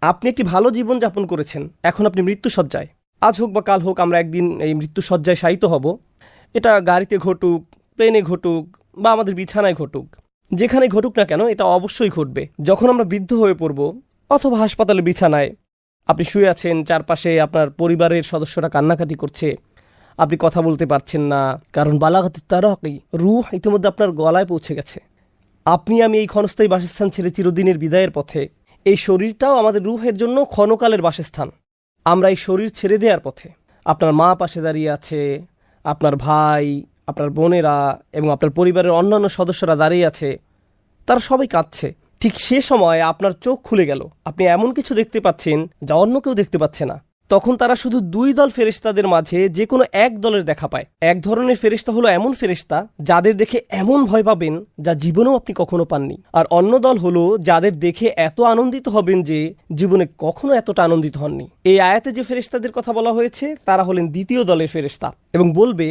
আপনি একটি ভালো জীবন যাপন করেছেন, এখন আপনি মৃত্যুশয্যায়। আজ হোক বা কাল হোক আমরা একদিন এই মৃত্যুশয্যায় শায়িত হব। এটা গাড়িতে ঘটুক, প্লেনে ঘটুক বা আমাদের বিছানায় ঘটুক, যেখানে ঘটুক না কেন এটা অবশ্যই ঘটবে। যখন আমরা বৃদ্ধ হয়ে পড়ব অথবা হাসপাতালে বিছানায় আপনি শুয়ে আছেন, চারপাশে আপনার পরিবারের সদস্যরা কান্নাকাটি করছে, আপনি কথা বলতে পারছেন না, কারণ বালাগাতুত তারাকি, রূহ ইতিমধ্যে আপনার গলায় পৌঁছে গেছে। আপনি আমি এই ক্ষণস্থায়ী বাসস্থান ছেড়ে চিরদিনের বিদায়ের পথে। এই শরীরটাও আমাদের রূহের জন্য ক্ষণকালের বাসস্থান। আমরা এই শরীর ছেড়ে দেওয়ার পথে। আপনার মা পাশে দাঁড়িয়ে আছে, আপনার ভাই, আপনার বোনেরা এবং আপনার পরিবারের অন্যান্য সদস্যরা দাঁড়িয়ে আছে, তারা সবাই কাঁদছে। ঠিক সে সময় আপনার চোখ খুলে গেল, আপনি এমন কিছু দেখতে পাচ্ছেন যা অন্য কেউ দেখতে পাচ্ছে না। তখন তারা শুধু দুই দল ফেরেশতাদের মাঝে যে কোনো এক দলের দেখা পায়। এক ধরনের ফেরেশতা হলো এমন ফেরেশতা যাদের দেখে এমন ভয় পাবেন যা জীবনেও আপনি কখনো পাননি, আর অন্য দল হলো যাদের দেখে এত আনন্দিত হবেন যে জীবনে কখনো এতটা আনন্দিত হননি। এই আয়াতে যে ফেরেশতাদের কথা বলা হয়েছে তারা হলেন দ্বিতীয় দলের ফেরেশতা, এবং বলবে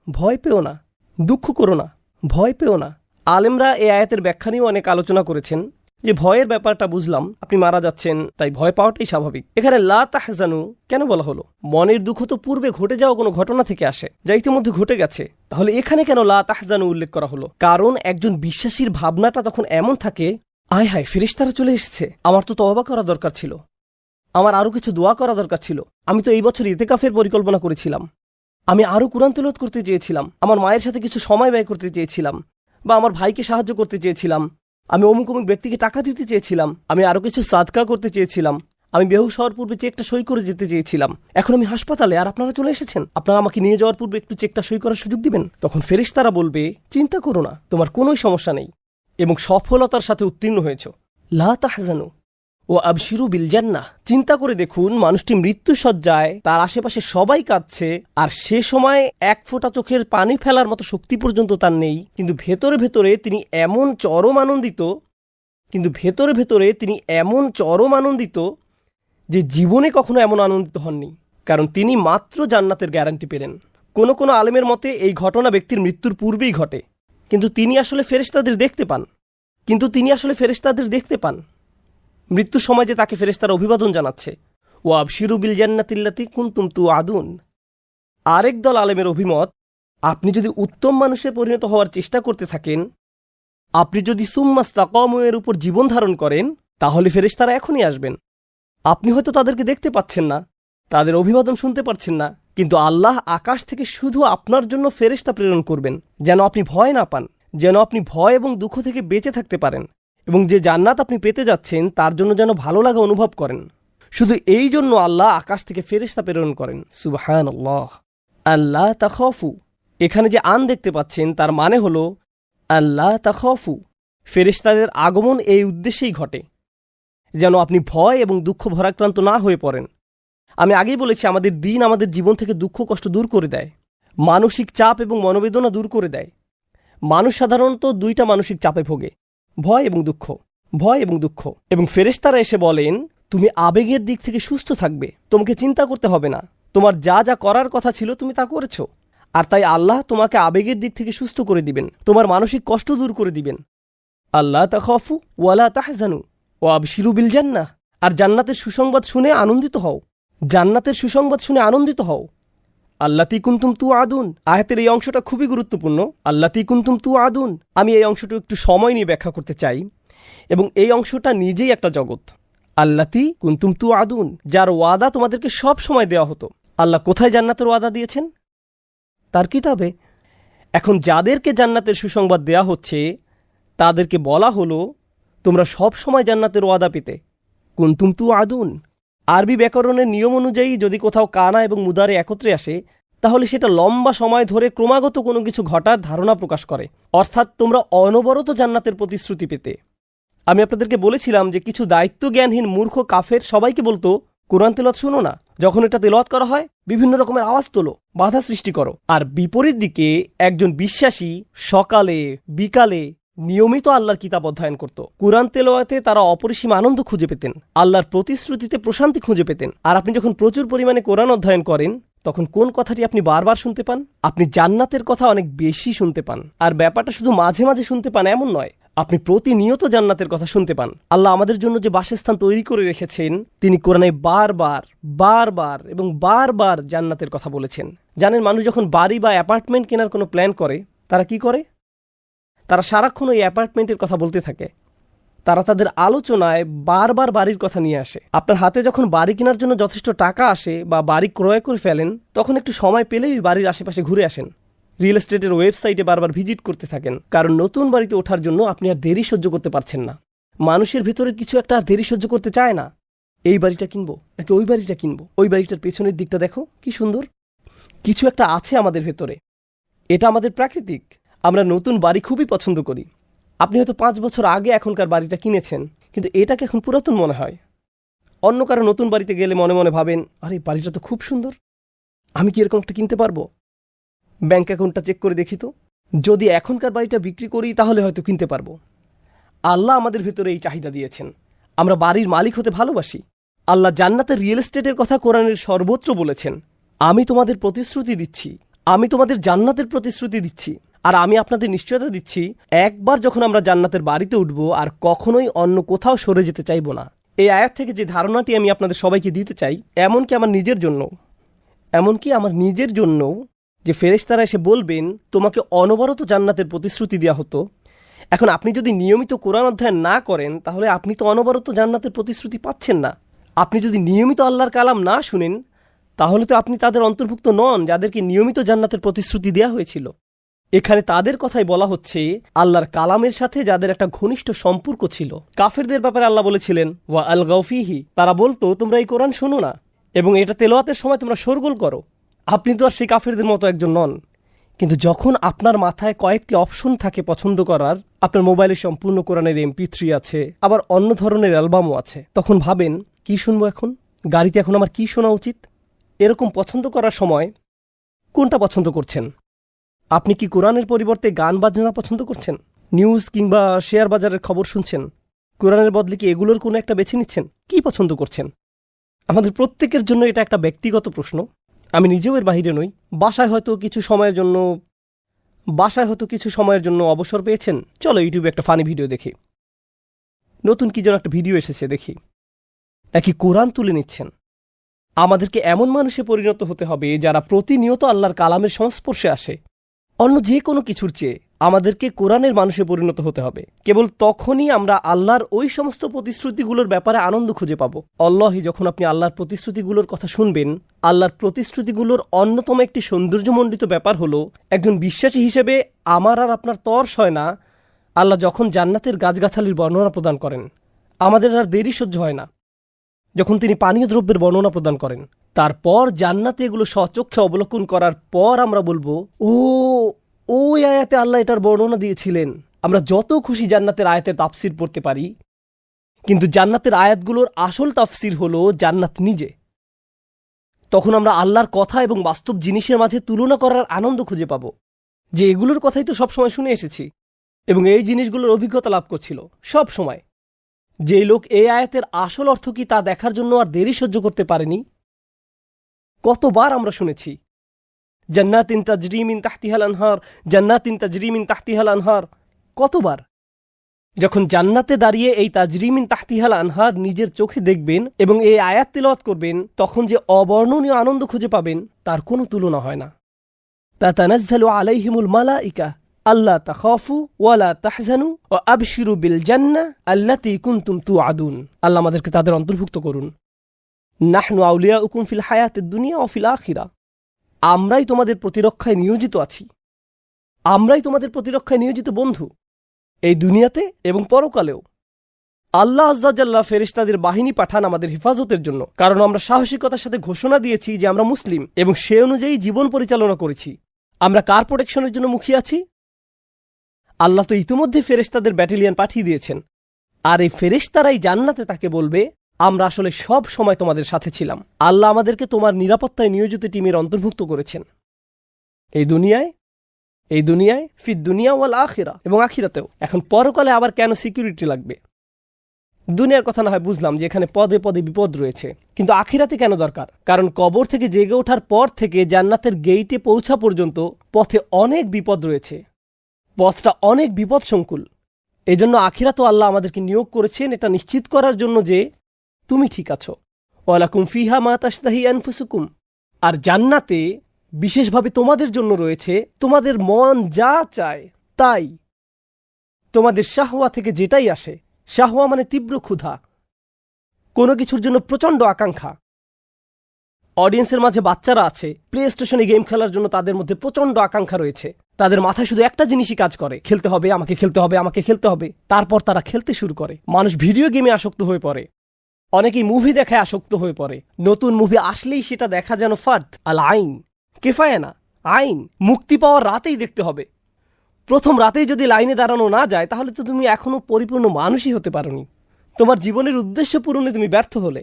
ভয় পেও না, দুঃখ করো না, ভয় পেও না। আলেমরা এই আয়াতের ব্যাখ্যা নিয়েও অনেক আলোচনা করেছেন যে ভয়ের ব্যাপারটা বুঝলাম, আপনি মারা যাচ্ছেন তাই ভয় পাওয়াটাই স্বাভাবিক। এখানে লা তাহজানু কেন বলা হলো? মনের দুঃখ তো পূর্বে ঘটে যাওয়া কোনো ঘটনা থেকে আসে যা ইতিমধ্যে ঘটে গেছে, তাহলে এখানে কেন লা তাহজানু উল্লেখ করা হলো? কারণ একজন বিশ্বাসীর ভাবনাটা তখন এমন থাকে, আয় হায় ফেরেশতারা চলে এসেছে, আমার তো তওবা করা দরকার ছিল, আমার আরো কিছু দোয়া করা দরকার ছিল, আমি তো এই বছর ইতিকাফের পরিকল্পনা করেছিলাম, আমি আরো কুরআন তেলাওয়াত করতে চেয়েছিলাম, আমার মায়ের সাথে কিছু সময় ব্যয় করতে চেয়েছিলাম, বা আমার ভাইকে সাহায্য করতে চেয়েছিলাম, আমি অমুক অমুক ব্যক্তিকে টাকা দিতে চেয়েছিলাম, আমি আরো কিছু সাদকা করতে চেয়েছিলাম, আমি বেহুশ হওয়ার পূর্বে চেকটা সই করে যেতে চেয়েছিলাম, এখন আমি হাসপাতালে আর আপনারা চলে এসেছেন, আপনারা আমাকে নিয়ে যাওয়ার পূর্বে একটু চেকটা সই করার সুযোগ দিবেন। তখন ফেরেশতারা বলবে চিন্তা করো না, তোমার কোনোই সমস্যা নেই এবং সফলতার সাথে উত্তীর্ণ হয়েছ। লা তাহজানু ও আবশিরু বিল জান্নাহ। চিন্তা করে দেখুন, মানুষটি মৃত্যুশয্যায়, তার আশেপাশে সবাই কাঁদছে, আর সে সময় এক ফোঁটা চোখের পানি ফেলার মতো শক্তি পর্যন্ত তার নেই, কিন্তু ভেতরে ভেতরে তিনি এমন চরম আনন্দিত যে জীবনে কখনো এমন আনন্দিত হননি, কারণ তিনি মাত্র জান্নাতের গ্যারান্টি পেলেন। কোনো কোনো আলেমের মতে এই ঘটনা ব্যক্তির মৃত্যুর পূর্বেই ঘটে, কিন্তু তিনি আসলে ফেরেশতাদের দেখতে পান। মৃত্যুর সময় যে তাকে ফেরেশতারা অভিবাদন জানাচ্ছে, ও আবশিরু বিল জান্নাতিল্লাতী কুনতুম তুআদুন। আরেক দল আলেমের অভিমত, আপনি যদি উত্তম মানুষে পরিণত হওয়ার চেষ্টা করতে থাকেন, আপনি যদি সুম্মাস্তাকামু এর উপর জীবন ধারণ করেন, তাহলে ফেরেশতারা এখনই আসবেন। আপনি হয়তো তাদেরকে দেখতে পাচ্ছেন না, তাদের অভিবাদন শুনতে পারছেন না, কিন্তু আল্লাহ আকাশ থেকে শুধু আপনার জন্য ফেরেশতা প্রেরণ করবেন, যেন আপনি ভয় না পান, যেন আপনি ভয় এবং দুঃখ থেকে বেঁচে থাকতে পারেন, এবং যে জান্নাত আপনি পেতে যাচ্ছেন তার জন্য যেন ভালো লাগা অনুভব করেন। শুধু এই জন্য আল্লাহ আকাশ থেকে ফেরেশতা প্রেরণ করেন। সুবহানাল্লাহ। আল্লাহ তাখাফু, এখানে যে আন দেখতে পাচ্ছেন তার মানে হলো আল্লাহ তাখাফু। ফেরেশতাদের আগমন এই উদ্দেশ্যেই ঘটে, যেন আপনি ভয় এবং দুঃখ ভরাক্রান্ত না হয়ে পড়েন। আমি আগেই বলেছি, আমাদের দিন আমাদের জীবন থেকে দুঃখ কষ্ট দূর করে দেয়, মানসিক চাপ এবং মনোবেদনা দূর করে দেয়। মানুষ সাধারণত দুইটা মানসিক চাপে ভোগে, ভয় এবং দুঃখ। এবং ফেরেশতারা এসে বলেন, তুমি আবেগের দিক থেকে সুস্থ থাকবে, তোমাকে চিন্তা করতে হবে না, তোমার যা যা করার কথা ছিল তুমি তা করেছো, আর তাই আল্লাহ তোমাকে আবেগের দিক থেকে সুস্থ করে দিবেন, তোমার মানসিক কষ্ট দূর করে দিবেন। আল্লাহ তাখাফু ওয়ালা তাহজানু ও আবশিরু বিল জান্নাহ। আর জান্নাতের সুসংবাদ শুনে আনন্দিত হও। আল্লাতী কুনতুম তুআদুন। আয়াতের এই অংশটা খুবই গুরুত্বপূর্ণ। আল্লাতী কুনতুম তুআদুন, আমি এই অংশটা একটু সময় নিয়ে ব্যাখ্যা করতে চাই, এবং এই অংশটা নিজেই একটা জগৎ। আল্লাতী কুনতুম তুআদুন, যার ওয়াদা তোমাদেরকে সব সময় দেওয়া হতো। আল্লাহ কোথায় জান্নাতের ওয়াদা দিয়েছেন? তার কিতাবে। এখন যাদেরকে জান্নাতের সুসংবাদ দেয়া হচ্ছে তাদেরকে বলা হলো, তোমরা সব সময় জান্নাতের ওয়াদা পেতে। কুনতুম তুআদুন। আরবি ব্যাকরণের নিয়ম অনুযায়ী যদি কোথাও কানা এবং মুদারে একত্রে আসে, তাহলে সেটা লম্বা সময় ধরে ক্রমাগত কোনো কিছু ঘটার ধারণা প্রকাশ করে, অর্থাৎ তোমরা অনবরত জান্নাতের প্রতিশ্রুতি পেতে। আমি আপনাদেরকে বলেছিলাম যে কিছু দায়িত্ব জ্ঞানহীন মূর্খ কাফের সবাইকে বলতো, কোরআন তেলাওয়াত শুনো না, যখন এটা তেলাওয়াত করা হয় বিভিন্ন রকমের আওয়াজ তোলো, বাধা সৃষ্টি করো। আর বিপরীত দিকে একজন বিশ্বাসী সকালে বিকালে নিয়মিত আল্লাহর কিতাব অধ্যয়ন করত। কুরআন তেলাওয়াতে তারা অপরিসীম আনন্দ খুঁজে পেতেন, আল্লাহর প্রতিশ্রুতিতে প্রশান্তি খুঁজে পেতেন। আর আপনি যখন প্রচুর পরিমাণে কোরআন অধ্যয়ন করেন, তখন কোন কথাটি আপনি বারবার শুনতে পান? আপনি জান্নাতের কথা অনেক বেশি শুনতে পান। আর ব্যাপারটা শুধু মাঝে মাঝে শুনতে পান এমন নয়, আপনি প্রতিনিয়ত জান্নাতের কথা শুনতে পান। আল্লাহ আমাদের জন্য যে বাসস্থান তৈরি করে রেখেছেন, তিনি কোরআনে বারবার বারবার এবং বারবার জান্নাতের কথা বলেছেন। জানেন, মানুষ যখন বাড়ি বা অ্যাপার্টমেন্ট কেনার কোনো প্ল্যান করে, তারা কি করে? তারা সারাক্ষণ ওই অ্যাপার্টমেন্টের কথা বলতে থাকে। তারা তাদের আলোচনায় বারবার বাড়ির কথা নিয়ে আসে। আপনার হাতে যখন বাড়ি কেনার জন্য যথেষ্ট টাকা আসে বা বাড়ি ক্রয় করে ফেলেন, তখন একটু সময় পেলেই ওই বাড়ির আশেপাশে ঘুরে আসেন। রিয়েল এস্টেটের ওয়েবসাইটে বারবার ভিজিট করতে থাকেন, কারণ নতুন বাড়িতে ওঠার জন্য আপনি আর দেরি সহ্য করতে পারছেন না। মানুষের ভেতরে কিছু একটা আর দেরি সহ্য করতে চায় না। এই বাড়িটা কিনবো নাকি ওই বাড়িটা কিনবো? ওই বাড়িটার পেছনের দিকটা দেখো কি সুন্দর। কিছু একটা আছে আমাদের ভেতরে, এটা আমাদের প্রাকৃতিক। আমরা নতুন বাড়ি খুবই পছন্দ করি। আপনি হয়তো 5 বছর আগে এখনকার বাড়িটা কিনেছেন, কিন্তু এটাকে এখন পুরাতন মনে হয়। অন্য কারো নতুন বাড়িতে গেলে মনে মনে ভাবেন, আরে বাড়িটা তো খুব সুন্দর, আমি কি এরকম একটা কিনতে পারবো? ব্যাংক অ্যাকাউন্টটা চেক করে দেখি তো, যদি এখনকার বাড়িটা বিক্রি করি তাহলে হয়তো কিনতে পারবো। আল্লাহ আমাদের ভেতরে এই চাহিদা দিয়েছেন। আমরা বাড়ির মালিক হতে ভালোবাসি। আল্লাহ জান্নাতের রিয়েল এস্টেটের কথা কোরআনের সর্বত্র বলেছেন। আমি তোমাদের প্রতিশ্রুতি দিচ্ছি, আমি তোমাদের জান্নাতের প্রতিশ্রুতি দিচ্ছি, আর আমি আপনাদের নিশ্চয়তা দিচ্ছি, একবার যখন আমরা জান্নাতের বাড়িতে উঠব আর কখনোই অন্য কোথাও সরে যেতে চাইব না। এই আয়াত থেকে যে ধারণাটি আমি আপনাদের সবাইকে দিতে চাই, এমনকি আমার নিজের জন্য যে ফেরেশতারা এসে বলবেন তোমাকে অনবরত জান্নাতের প্রতিশ্রুতি দেওয়া হতো। এখন আপনি যদি নিয়মিত কোরআন অধ্যয়ন না করেন, তাহলে আপনি তো অনবরত জান্নাতের প্রতিশ্রুতি পাচ্ছেন না। আপনি যদি নিয়মিত আল্লাহর কালাম না শুনেন, তাহলে তো আপনি তাদের অন্তর্ভুক্ত নন যাদেরকে নিয়মিত জান্নাতের প্রতিশ্রুতি দেওয়া হয়েছিল। এখানে তাদের কথাই বলা হচ্ছে, আল্লাহর কালামের সাথে যাদের একটা ঘনিষ্ঠ সম্পর্ক ছিল। কাফেরদের ব্যাপারে আল্লাহ বলেছিলেন, ওয়া আল গাউফিহি, তারা বলতো তোমরা এই কোরআন শোনো না এবং এটা তেলাওয়াতের সময় তোমরা শোরগোল করো। আপনি তো আর সেই কাফেরদের মতো একজন নন। কিন্তু যখন আপনার মাথায় কয়েকটি অপশন থাকে পছন্দ করার, আপনার মোবাইলে সম্পূর্ণ কোরআনের MP3 আছে, আবার অন্য ধরনের অ্যালবামও আছে, তখন ভাবেন কি শুনবো এখন, গাড়িতে এখন আমার কি শোনা উচিত? এরকম পছন্দ করার সময় কোনটা পছন্দ করছেন? আপনি কি কোরআনের পরিবর্তে গান বাজনা পছন্দ করছেন? নিউজ কিংবা শেয়ার বাজারের খবর শুনছেন? কোরআনের বদলে কি এগুলোর কোনো একটা বেছে নিচ্ছেন? কি পছন্দ করছেন? আমাদের প্রত্যেকের জন্য এটা একটা ব্যক্তিগত প্রশ্ন। আমি নিজেও এর বাহিরে নই। বাসায় হয়তো কিছু সময়ের জন্য অবসর পেয়েছেন, চলো ইউটিউবে একটা ফানি ভিডিও দেখি, নতুন কি যেন একটা ভিডিও এসেছে দেখি, নাকি কোরআন তুলে নিচ্ছেন? আমাদেরকে এমন মানুষে পরিণত হতে হবে যারা প্রতিনিয়ত আল্লাহর কালামের সংস্পর্শে আসে। অন্য যে কোনো কিছুর চেয়ে আমাদেরকে কোরআনের মানুষে পরিণত হতে হবে। কেবল তখনই আমরা আল্লাহর ওই সমস্ত প্রতিশ্রুতিগুলোর ব্যাপারে আনন্দ খুঁজে পাব। আল্লাহি, যখন আপনি আল্লাহর প্রতিশ্রুতিগুলোর কথা শুনবেন, আল্লাহর প্রতিশ্রুতিগুলোর অন্যতম একটি সৌন্দর্যমণ্ডিত ব্যাপার হলো, একজন বিশ্বাসী হিসেবে আমার আর আপনার তর্স হয় না। আল্লাহ যখন জান্নাতের গাছগাছালির বর্ণনা প্রদান করেন, আমাদের আর দেরি সহ্য হয় না। যখন তিনি পানীয় দ্রব্যের বর্ণনা প্রদান করেন, তারপর জান্নাতে এগুলো স্বচক্ষে অবলোকন করার পর আমরা বলবো, ওই আয়াতে আল্লাহ এটার বর্ণনা দিয়েছিলেন। আমরা যত খুশি জান্নাতের আয়াতের তাফসির পড়তে পারি, কিন্তু জান্নাতের আয়াতগুলোর আসল তাফসির হলো জান্নাত নিজে। তখন আমরা আল্লাহর কথা এবং বাস্তব জিনিসের মাঝে তুলনা করার আনন্দ খুঁজে পাব, যে এগুলোর কথাই তো সবসময় শুনে এসেছি এবং এই জিনিসগুলোর অভিজ্ঞতা লাভ করছিল সব সময়। যে লোক এই আয়াতের আসল অর্থ কি তা দেখার জন্য আর দেরি সহ্য করতে পারেনি। কতবার আমরা শুনেছি জান্নাতিন তাজরি মিন তাহতিহাল আনহার, জান্নাতিন তাজরি মিন তাহতিহাল আনহার। কতবার! যখন জান্নাতে দাঁড়িয়ে এই তাজরি মিন তাহতিহাল আনহার নিজের চোখে দেখবেন এবং এই আয়াত তিলাওয়াত করবেন, তখন যে অবর্ণনীয় আনন্দ খুঁজে পাবেন তার কোনো তুলনা হয় না। তাতানাজ্জালু আলাইহিমুল মালাইকা আল্লা তাখাফু ওয়ালা তাহজানু ওয়া আবশিরু বিল জান্নাহ আল্লাতী কুনতুম তুআদুন। আল্লাহ আমাদেরকে তাদের অন্তর্ভুক্ত করুন। নাহনু আউলিয়াউকুম ফিল হায়াতিদ দুনিয়া ওয়া ফিল আখিরা। আমরাই তোমাদের প্রতিরক্ষায় নিয়োজিত আছি, আমরাই তোমাদের প্রতিরক্ষায় নিয়োজিত বন্ধু, এই দুনিয়াতে এবং পরকালেও। আল্লাহ আজ্জাজাল্লাহ ফেরেশতাদের বাহিনী পাঠান আমাদের হেফাজতের জন্য, কারণ আমরা সাহসিকতার সাথে ঘোষণা দিয়েছি যে আমরা মুসলিম এবং সে অনুযায়ী জীবন পরিচালনা করেছি। আমরা কার প্রোটেকশনের জন্য মুখিয়ে আছি? আল্লাহ তো ইতিমধ্যে ফেরেশতাদের ব্যাটালিয়ন পাঠিয়ে দিয়েছেন, আর এই ফেরেশতারাই জান্নাতে তাকে বলবে, আমরা আসলে সব সময় তোমাদের সাথে ছিলাম। আল্লাহ আমাদেরকে তোমার নিরাপত্তায় নিয়োজিত টিমের অন্তর্ভুক্ত করেছেন, এই দুনিয়ায় ফিদ দুনিয়া ওয়াল আখিরা, এবং আখিরাতেও। এখন পরকালে আবার কেন সিকিউরিটি লাগবে? দুনিয়ার কথা না হয় বুঝলাম যে এখানে পদে পদে বিপদ রয়েছে, কিন্তু আখিরাতে কেন দরকার? কারণ কবর থেকে জেগে ওঠার পর থেকে জান্নাতের গেইটে পৌঁছা পর্যন্ত পথে অনেক বিপদ রয়েছে, পথটা অনেক বিপদ সংকুল। এই জন্য আখিরাতও আল্লাহ আমাদেরকে নিয়োগ করেছেন এটা নিশ্চিত করার জন্য যে তুমি ঠিক আছো। ওয়ালাকুম ফিহা মা তাশতাহি আনফুসুকুম, আর জান্নাতে বিশেষভাবে তোমাদের জন্য রয়েছে তোমাদের মন যা চায় তাই। তোমাদের শাহওয়া থেকে যেটাই আসে, শাহওয়া মানে তীব্র ক্ষুধা, কোনো কিছুর জন্য প্রচণ্ড আকাঙ্ক্ষা। অডিয়েন্সের মাঝে বাচ্চারা আছে, প্লে স্টেশনে গেম খেলার জন্য তাদের মধ্যে প্রচণ্ড আকাঙ্ক্ষা রয়েছে। তাদের মাথায় শুধু একটা জিনিসই কাজ করে, খেলতে হবে, আমাকে খেলতে হবে, আমাকে খেলতে হবে। তারপর তারা খেলতে শুরু করে। মানুষ ভিডিও গেমে আসক্ত হয়ে পড়ে, অনেকেই মুভি দেখায় আসক্ত হয়ে পড়ে। নতুন মুভি আসলেই সেটা দেখা যেন ফার্দ আল আইন, কেফায় না আইন। মুক্তি পাওয়ার রাতেই দেখতে হবে। প্রথম রাতেই যদি লাইনে দাঁড়ানো না যায় তাহলে তো তুমি এখনো পরিপূর্ণ মানুষই হতে পারোনি। তোমার জীবনের উদ্দেশ্য পূরণে তুমি ব্যর্থ হলে।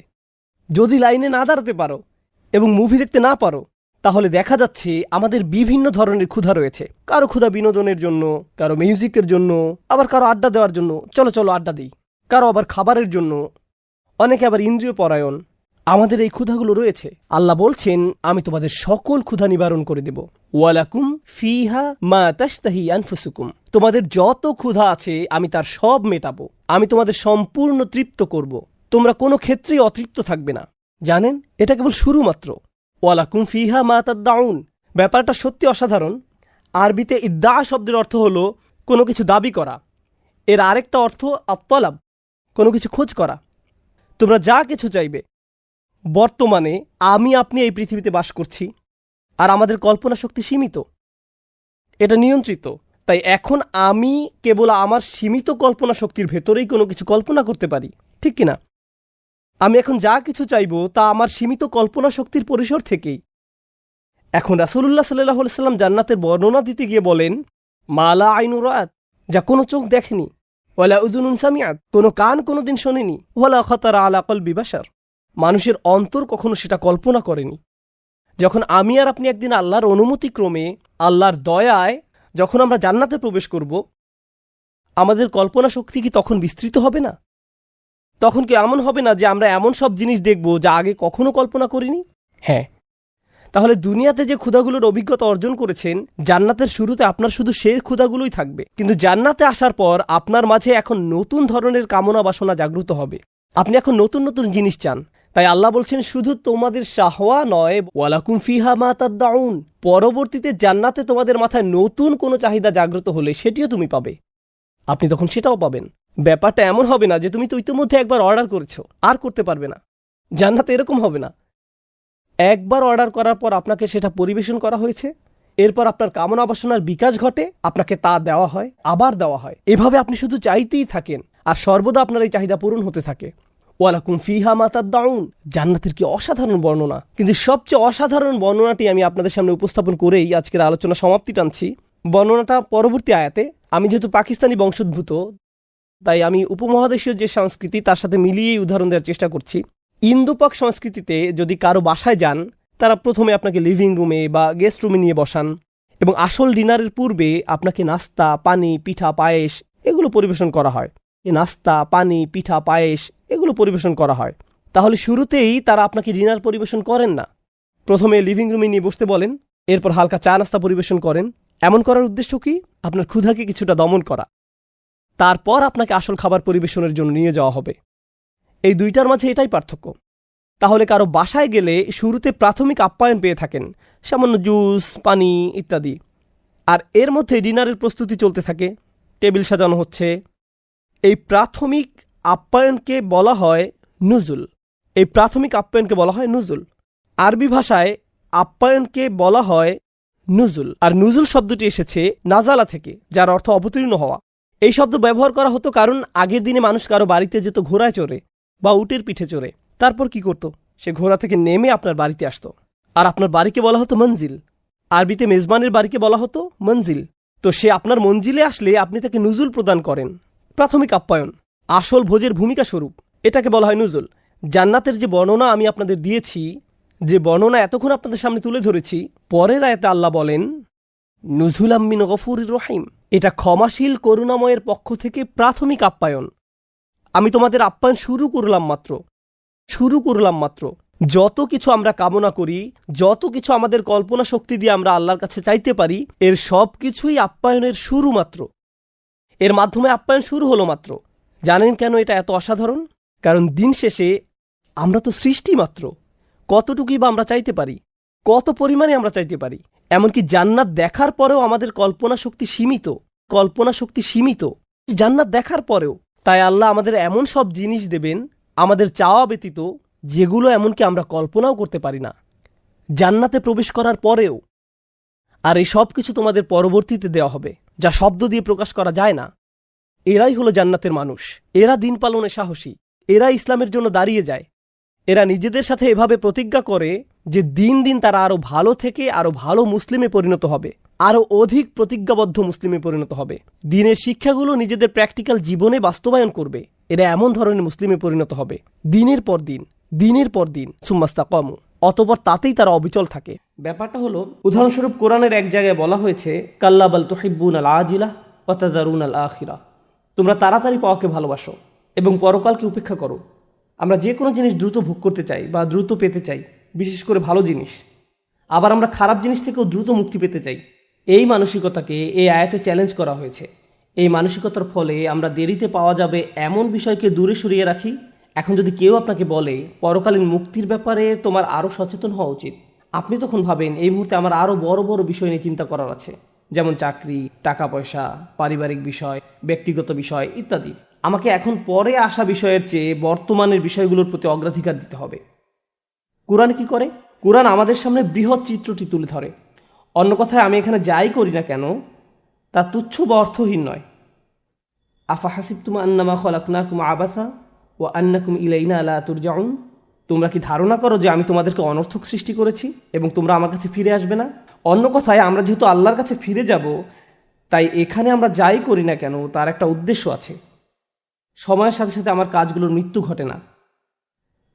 যদি লাইনে না দাঁড়াতে পারো এবং মুভি দেখতে না পারো, তাহলে দেখা যাচ্ছে আমাদের বিভিন্ন ধরনের ক্ষুধা রয়েছে। কারো ক্ষুধা বিনোদনের জন্য, কারো মিউজিকের জন্য, আবার কারো আড্ডা দেওয়ার জন্য, চলো চলো আড্ডা দিই, কারো আবার খাবারের জন্য, অনেকে আবার ইন্দ্রিয় পরায়ণ। আমাদের এই ক্ষুধাগুলো রয়েছে। আল্লাহ বলছেন আমি তোমাদের সকল ক্ষুধা নিবারণ করে দেব। ওয়ালাকুম ফিহা মা তাশতাহি আনফুসুকুম, তোমাদের যত ক্ষুধা আছে আমি তার সব মেটাবো। আমি তোমাদের সম্পূর্ণ তৃপ্ত করব। তোমরা কোনো ক্ষেত্রেই অতৃপ্ত থাকবে না। জানেন, এটা কেবল শুরু মাত্র। ওয়ালাকুম ফিহা মা তাদদাউন, ব্যাপারটা সত্যি অসাধারণ। আরবিতে ইদ্দা শব্দের অর্থ হলো কোনো কিছু দাবি করা। এর আরেকটা অর্থ আত্তলাব, কোনো কিছু খোঁজ করা। তোমরা যা কিছু চাইবে। বর্তমানে আমি আপনি এই পৃথিবীতে বাস করছি, আর আমাদের কল্পনা শক্তি সীমিত, এটা নিয়ন্ত্রিত। তাই এখন আমি কেবল আমার সীমিত কল্পনা শক্তির ভেতরেই কোনো কিছু কল্পনা করতে পারি, ঠিক কিনা? আমি এখন যা কিছু চাইব তা আমার সীমিত কল্পনা শক্তির পরিসর থেকেই। এখন রাসূলুল্লাহ সাল্লাল্লাহু আলাইহি ওয়াসাল্লাম জান্নাতের বর্ণনা দিতে গিয়ে বলেন, মালা আইনু রাত, যা কোনো চোখ দেখেনি, ওয়ালা উযুনুন সামিআত, কোনো কান কোনোদিন শোনেনি, ওয়ালা খাতারা আলা কলবি বাশার, মানুষের অন্তর কখনো সেটা কল্পনা করেনি। যখন আমি আর আপনি একদিন আল্লাহর অনুমতিক্রমে, আল্লাহর দয়ায় যখন আমরা জান্নাতে প্রবেশ করব, আমাদের কল্পনা শক্তি কি তখন বিস্তৃত হবে না? তখন কি এমন হবে না যে আমরা এমন সব জিনিস দেখব যা আগে কখনো কল্পনা করিনি? হ্যাঁ। তাহলে দুনিয়াতে যে ক্ষুধাগুলোর অভিজ্ঞতা অর্জন করেছেন, জান্নাতের শুরুতে আপনার শুধু সেই ক্ষুধাগুলোই থাকবে। কিন্তু জান্নাতে আসার পর আপনার মাঝে এখন নতুন ধরনের কামনা বাসনা জাগ্রত হবে। আপনি এখন নতুন নতুন জিনিস চান। তাই আল্লাহ বলছেন শুধু তোমাদের শাহওয়া নয়, ওয়ালাকুম ফিহা মা তাদদাউন, পরবর্তীতে জান্নাতে তোমাদের মাথায় নতুন কোনো চাহিদা জাগ্রত হলে সেটিও তুমি পাবে। আপনি তখন সেটাও পাবেন। ব্যাপারটা এমন হবে না যে তুমি তো ইতিমধ্যে একবার অর্ডার করেছো, আর করতে পারবে না। জান্নাতে এরকম হবে না। একবার অর্ডার করার পর আপনাকে সেটা পরিবেশন করা হয়েছে, এরপর আপনার কামনা বাসনার বিকাশ ঘটে, আপনাকে তা দেওয়া হয়, আবার দেওয়া হয়। এভাবে আপনি শুধু চাইতেই থাকেন, আর সর্বদা আপনার এই চাহিদা পূরণ হতে থাকে। ওয়ালাকুম ফিহা মা তাদদাউন, জান্নাতের কি অসাধারণ বর্ণনা। কিন্তু সবচেয়ে অসাধারণ বর্ণনাটি আমি আপনাদের সামনে উপস্থাপন করেই আজকের আলোচনা সমাপ্তি টানছি। বর্ণনাটা পরবর্তী আয়াতে। আমি যেহেতু পাকিস্তানি বংশোদ্ভূত, তাই আমি উপমহাদেশীয় যে সংস্কৃতি তার সাথে মিলিয়েই উদাহরণ দেওয়ার চেষ্টা করছি। ইন্দোপাক সংস্কৃতিতে যদি কারো বাসায় যান, তারা প্রথমে আপনাকে লিভিং রুমে বা গেস্ট রুমে নিয়ে বসান এবং আসল ডিনারের পূর্বে আপনাকে নাস্তা, পানি, পিঠা, পায়েস এগুলো পরিবেশন করা হয়। এই নাস্তা, পানি, পিঠা, পায়েস এগুলো পরিবেশন করা হয়। তাহলে শুরুতেই তারা আপনাকে ডিনার পরিবেশন করেন না। প্রথমে লিভিং রুমে নিয়ে বসতে বলেন, এরপর হালকা চা নাস্তা পরিবেশন করেন। এমন করার উদ্দেশ্য কি? আপনার ক্ষুধাকে কিছুটা দমন করা। তারপর আপনাকে আসল খাবার পরিবেশনের জন্য নিয়ে যাওয়া হবে। এই দুইটার মাঝে এটাই পার্থক্য। তাহলে কারো বাসায় গেলে শুরুতে প্রাথমিক আপ্যায়ন পেয়ে থাকেন, সামান্য জুস, পানি ইত্যাদি। আর এর মধ্যে ডিনারের প্রস্তুতি চলতে থাকে, টেবিল সাজানো হচ্ছে। এই প্রাথমিক আপ্যায়নকে বলা হয় নুজুল। এই প্রাথমিক আপ্যায়নকে বলা হয় নুজুল। আরবি ভাষায় আপ্যায়নকে বলা হয় নুজুল। আর নুজুল শব্দটি এসেছে নাজালা থেকে, যার অর্থ অবতীর্ণ হওয়া। এই শব্দ ব্যবহার করা হতো কারণ আগের দিনে মানুষ কারো বাড়িতে যেত ঘোড়ায় চড়ে বা উটের পিঠে চড়ে। তারপর কি করত? সে ঘোড়া থেকে নেমে আপনার বাড়িতে আসতো। আর আপনার বাড়িকে বলা হতো মঞ্জিল। আরবিতে মেজবানের বাড়িকে বলা হতো মঞ্জিল। তো সে আপনার মঞ্জিলে আসলে আপনি তাকে নুজুল প্রদান করেন। প্রাথমিক আপ্যায়ন, আসল ভোজের ভূমিকা স্বরূপ, এটাকে বলা হয় নুজুল। জান্নাতের যে বর্ণনা আমি আপনাদের দিয়েছি, যে বর্ণনা এতক্ষণ আপনাদের সামনে তুলে ধরেছি, পরের আয়াতে আল্লাহ বলেন নুজুলাম মিন গফুরির রহিম, এটা ক্ষমাশীল করুণাময়ের পক্ষ থেকে প্রাথমিক আপ্যায়ন। আমি তোমাদের আপ্যায়ন শুরু করলাম মাত্র। যত কিছু আমরা কামনা করি, যত কিছু আমাদের কল্পনা শক্তি দিয়ে আমরা আল্লাহর কাছে চাইতে পারি, এর সব কিছুই আপ্যায়নের শুরু মাত্র। এর মাধ্যমে আপ্যায়ন শুরু হলো মাত্র। জানেন কেন এটা এত অসাধারণ? কারণ দিন শেষে আমরা তো সৃষ্টি মাত্র। কতটুকুই বা আমরা চাইতে পারি, কত পরিমাণে আমরা চাইতে পারি। এমনকি জান্নাত দেখার পরেও আমাদের কল্পনা শক্তি সীমিত। জান্নাত দেখার পরেও। তাই আল্লাহ আমাদের এমন সব জিনিস দেবেন আমাদের চাওয়া ব্যতীত, যেগুলো এমনকি আমরা কল্পনাও করতে পারি না জান্নাতে প্রবেশ করার পরেও। আর এই সব কিছু তোমাদের পরবর্তীতে দেওয়া হবে, যা শব্দ দিয়ে প্রকাশ করা যায় না। এরাই হলো জান্নাতের মানুষ। এরা দিন পালনে সাহসী, এরা ইসলামের জন্য দাঁড়িয়ে যায়। এরা নিজেদের সাথে এভাবে প্রতিজ্ঞা করে যে দিন দিন তারা আরও ভালো থেকে আরও ভালো মুসলিমে পরিণত হবে, আরও অধিক প্রতিজ্ঞাবদ্ধ মুসলিমে পরিণত হবে। দিনের শিক্ষাগুলো নিজেদের প্র্যাকটিক্যাল জীবনে বাস্তবায়ন করবে। এরা এমন ধরনের মুসলিমে পরিণত হবে দিনের পর দিন সুম্মাস্তাকামু, অতঃপর তাতেই তারা অবিচল থাকে। ব্যাপারটা হলো, উদাহরণস্বরূপ কোরআনের এক জায়গায় বলা হয়েছে, কাল্লা বাল তুহিব্বুনাল আজিলা ওয়া তাযারুনাল আখিরা। তোমরা তাড়াতাড়ি পাওয়াকে ভালোবাসো এবং পরকালকে উপেক্ষা করো। আমরা যে কোনো জিনিস দ্রুত ভোগ করতে চাই বা দ্রুত পেতে চাই, বিশেষ করে ভালো জিনিস। আবার আমরা খারাপ জিনিস থেকেও দ্রুত মুক্তি পেতে চাই। এই মানসিকতাকে এই আয়াতে চ্যালেঞ্জ করা হয়েছে। এই মানসিকতার ফলে আমরা দেরিতে পাওয়া যাবে এমন বিষয়কে দূরে সরিয়ে রাখি। এখন যদি কেউ আপনাকে বলে পরকালীন মুক্তির ব্যাপারে তোমার আরও সচেতন হওয়া উচিত, আপনি তখন ভাবেন এই মুহূর্তে আমার আরও বড় বড় বিষয় নিয়ে চিন্তা করার আছে, যেমন চাকরি, টাকা পয়সা, পারিবারিক বিষয়, ব্যক্তিগত বিষয় ইত্যাদি। আমাকে এখন পরে আসা বিষয়ের চেয়ে বর্তমানের বিষয়গুলোর প্রতি অগ্রাধিকার দিতে হবে। কোরআন কি করে? কোরআন আমাদের সামনে বৃহৎ চিত্রটি তুলে ধরে। অন্য কথায়, আমি এখানে যাই করি না কেন তা তুচ্ছ বা অর্থহীন নয়। আফা হাসিবতুম আন্নামা খলাকনাকুম আবাসা ওয়া আন্নাকুম ইলাইনা লা তুরজাউন। তোমরা কি ধারণা করো যে আমি তোমাদেরকে অনর্থক সৃষ্টি করেছি এবং তোমরা আমার কাছে ফিরে আসবে না? অন্য কথায়, আমরা যেহেতু আল্লাহর কাছে ফিরে যাব, তাই এখানে আমরা যাই করি না কেন তার একটা উদ্দেশ্য আছে। সময়ের সাথে সাথে আমার কাজগুলোর মৃত্যু ঘটে না।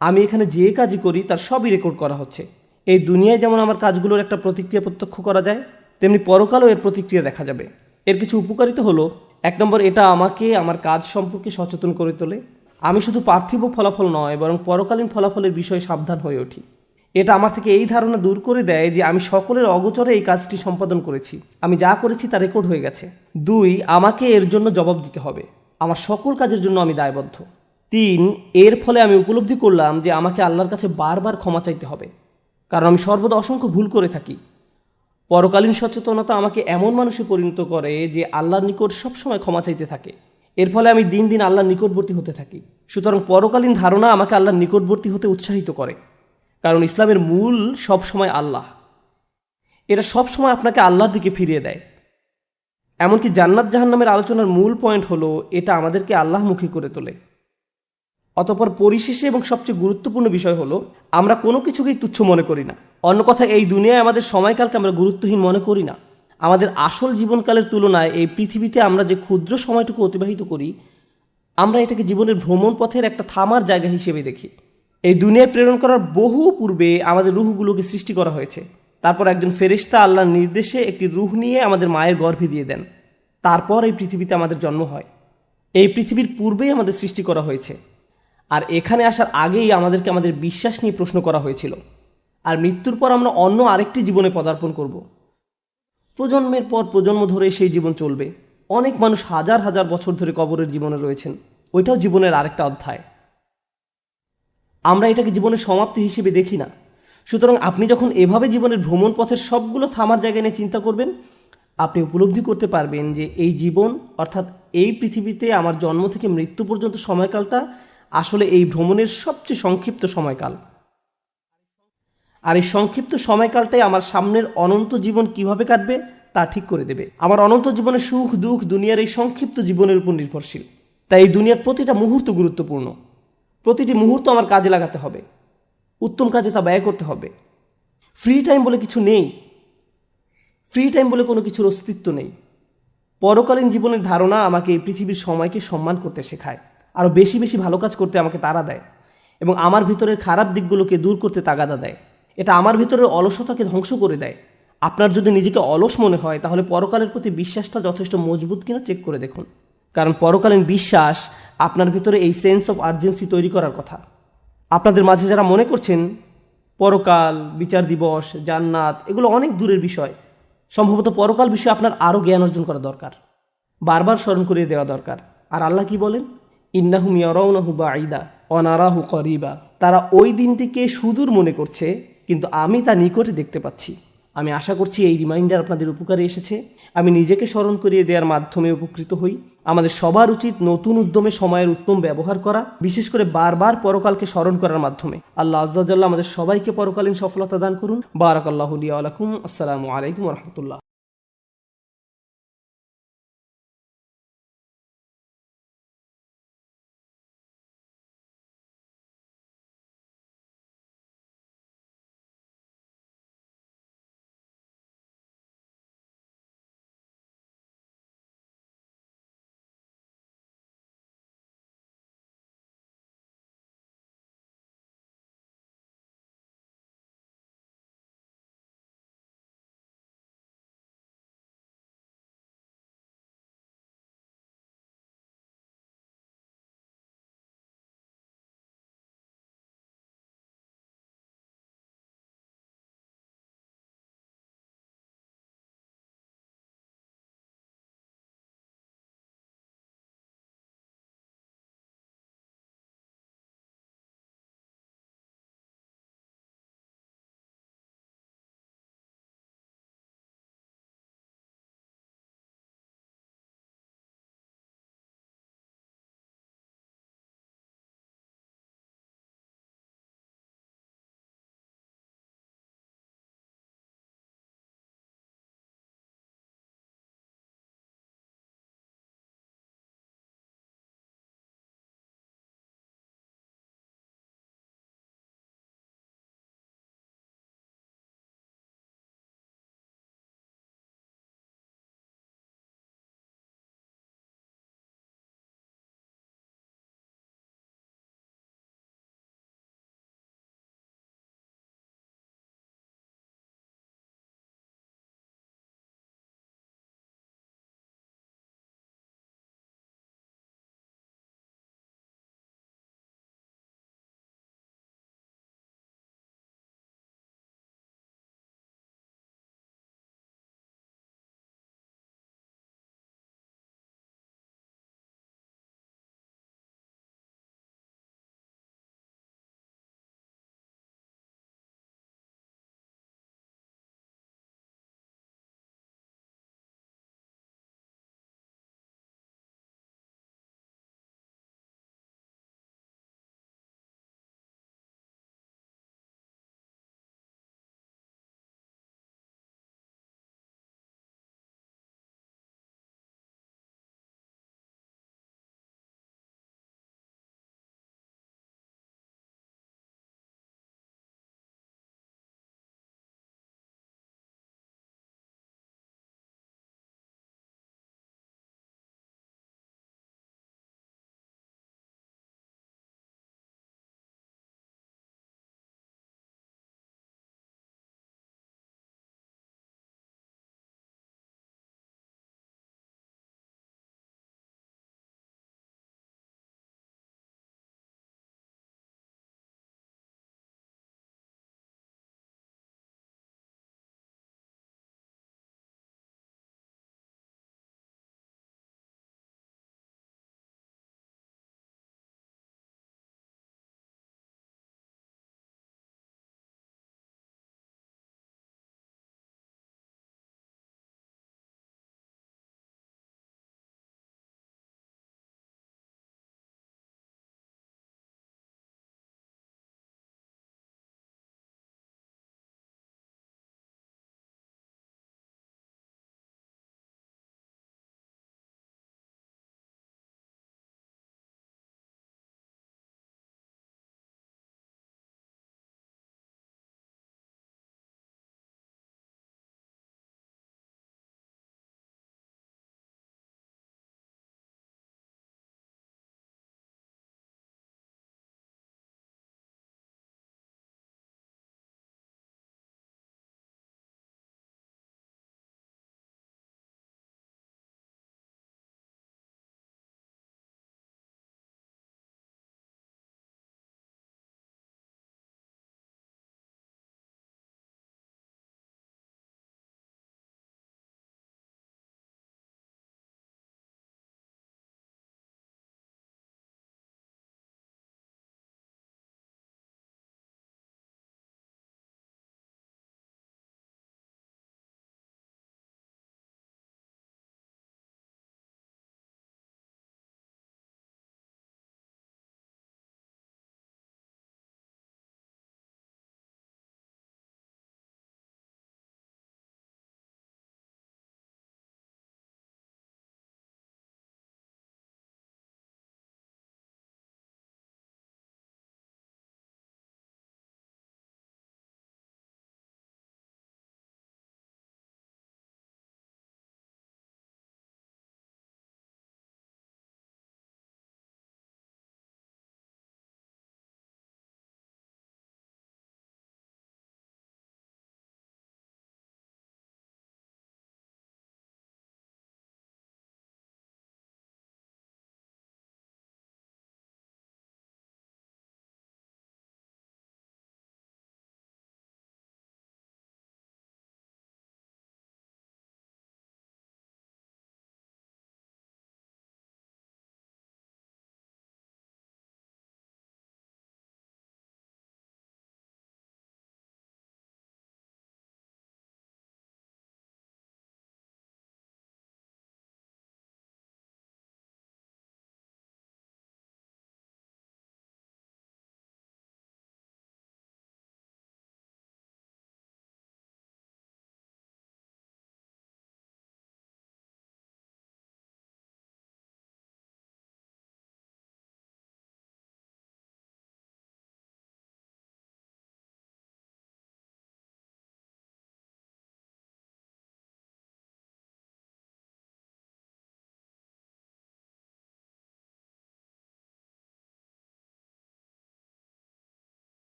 আমি এখানে যে কাজই করি তার সবই রেকর্ড করা হচ্ছে। এই দুনিয়ায় যেমন আমার কাজগুলোর একটা প্রতিক্রিয়া প্রত্যক্ষ করা যায়, তেমনি পরকালও এর প্রতিক্রিয়া দেখা যাবে। এর কিছু উপকারিতা হলো, 1 নম্বর, এটা আমাকে আমার কাজ সম্পর্কে সচেতন করে তোলে। আমি শুধু পার্থিব ফলাফল নয়, বরং পরকালীন ফলাফলের বিষয়ে সাবধান হয়ে উঠি। এটা আমার থেকে এই ধারণা দূর করে দেয় যে আমি সকলের অগোচরে এই কাজটি সম্পাদন করেছি। আমি যা করেছি তা রেকর্ড হয়ে গেছে। 2, আমাকে এর জন্য জবাব দিতে হবে। আমার সকল কাজের জন্য আমি দায়বদ্ধ। 3, এর ফলে আমি উপলব্ধি করলাম যে আমাকে আল্লাহর কাছে বারবার ক্ষমা চাইতে হবে, কারণ আমি সর্বদা অসংখ্য ভুল করে থাকি। পরকালীন সচেতনতা আমাকে এমন মানুষে পরিণত করে যে আল্লাহর নিকট সবসময় ক্ষমা চাইতে থাকে। এর ফলে আমি দিন দিন আল্লাহর নিকটবর্তী হতে থাকি। সুতরাং পরকালীন ধারণা আমাকে আল্লাহর নিকটবর্তী হতে উৎসাহিত করে, কারণ ইসলামের মূল সবসময় আল্লাহ। এটা সবসময় আপনাকে আল্লাহর দিকে ফিরিয়ে দেয়। এমনকি জান্নাত জাহান্নামের আলোচনার মূল পয়েন্ট হলো, এটা আমাদেরকে আল্লাহমুখী করে তোলে। অতঃপর পরিশেষে এবং সবচেয়ে গুরুত্বপূর্ণ বিষয় হলো, আমরা কোনো কিছুকেই তুচ্ছ মনে করি না। অন্য কথায়, এই দুনিয়ায় আমাদের সময়কালকে আমরা গুরুত্বহীন মনে করি না। আমাদের আসল জীবনকালের তুলনায় এই পৃথিবীতে আমরা যে ক্ষুদ্র সময়টুকু অতিবাহিত করি, আমরা এটাকে জীবনের ভ্রমণ পথের একটা থামার জায়গা হিসেবে দেখি। এই দুনিয়ায় প্রেরণ করার বহু পূর্বে আমাদের রুহগুলোকে সৃষ্টি করা হয়েছে। তারপর একজন ফেরেশতা আল্লাহর নির্দেশে একটি রুহ নিয়ে আমাদের মায়ের গর্ভে দিয়ে দেন। তারপর এই পৃথিবীতে আমাদের জন্ম হয়। এই পৃথিবীর পূর্বেই আমাদের সৃষ্টি করা হয়েছে। আর এখানে আসার আগেই আমাদেরকে আমাদের বিশ্বাস নিয়ে প্রশ্ন করা হয়েছিল। আর মৃত্যুর পর আমরা অন্য আরেকটি জীবনে পদার্পণ করব। প্রজন্মের পর প্রজন্ম ধরে সেই জীবন চলবে। অনেক মানুষ হাজার হাজার বছর ধরে কবরের জীবনে রয়েছেন। ওইটাও জীবনের আরেকটা অধ্যায়। আমরা এটাকে জীবনের সমাপ্তি হিসেবে দেখি না। সুতরাং আপনি যখন এভাবে জীবনের ভ্রমণ পথের সবগুলো থামার জায়গা নিয়ে চিন্তা করবেন, আপনি উপলব্ধি করতে পারবেন যে এই জীবন, অর্থাৎ এই পৃথিবীতে আমার জন্ম থেকে মৃত্যু পর্যন্ত সময়কালটা আসলে এই ভ্রমণের সবচেয়ে সংক্ষিপ্ত সময়কাল। আর এই সংক্ষিপ্ত সময়কালটাই আমার সামনের অনন্ত জীবন কিভাবে কাটবে তা ঠিক করে দেবে। আমার অনন্ত জীবনের সুখ দুঃখ দুনিয়ার এই সংক্ষিপ্ত জীবনের উপর নির্ভরশীল। তাই এই দুনিয়ার প্রতিটা মুহূর্ত গুরুত্বপূর্ণ। প্রতিটি মুহূর্ত আমার কাজে লাগাতে হবে, উত্তম কাজে তা ব্যয় করতে হবে। ফ্রি টাইম বলে কিছু নেই। ফ্রি টাইম বলে কোনো কিছুর অস্তিত্ব নেই। পরকালীন জীবনের ধারণা আমাকে এই পৃথিবীর সময়কে সম্মান করতে শেখায়, আরও বেশি বেশি ভালো কাজ করতে আমাকে তাড়া দেয় এবং আমার ভিতরের খারাপ দিকগুলোকে দূর করতে তাগাদা দেয়। এটা আমার ভিতরের অলসতাকে ধ্বংস করে দেয়। আপনার যদি নিজেকে অলস মনে হয়, তাহলে পরকালের প্রতি বিশ্বাসটা যথেষ্ট মজবুত কিনা চেক করে দেখুন। কারণ পরকালীন বিশ্বাস আপনার ভিতরে এই সেন্স অফ আর্জেন্সি তৈরি করার কথা। আপনাদের মাঝে যারা মনে করছেন পরকাল, বিচার দিবস, জান্নাত এগুলো অনেক দূরের বিষয়, সম্ভবত পরকাল বিষয়ে আপনার আরও জ্ঞান অর্জন করা দরকার। বারবার স্মরণ করিয়ে দেওয়া দরকার। আর আল্লাহ কি বলেন? ইন্নাহুম ইয়ারাউনাহু বাঈদা ওয়া নারাহু করিবা। তারা ওই দিনটিকে সুদূর মনে করছে, কিন্তু আমি তা নিকটে দেখতে পাচ্ছি। আমি আশা করছি এই রিমাইন্ডার আপনাদের উপকারে এসেছে। আমি নিজেকে স্মরণ করিয়ে দেওয়ার মাধ্যমে উপকৃত হই। আমাদের সবার উচিত নতুন উদ্যমে সময়ের উত্তম ব্যবহার করা, বিশেষ করে বারবার পরকালকে স্মরণ করার মাধ্যমে। আল্লাহ আজ্জা ওয়া জাল্লা আমাদের সবাইকে পরকালীন সফলতা দান করুন। বারাকাল্লাহু লি ওয়া লাকুম। আসসালামু আলাইকুম ওয়া রাহমাতুল্লাহ।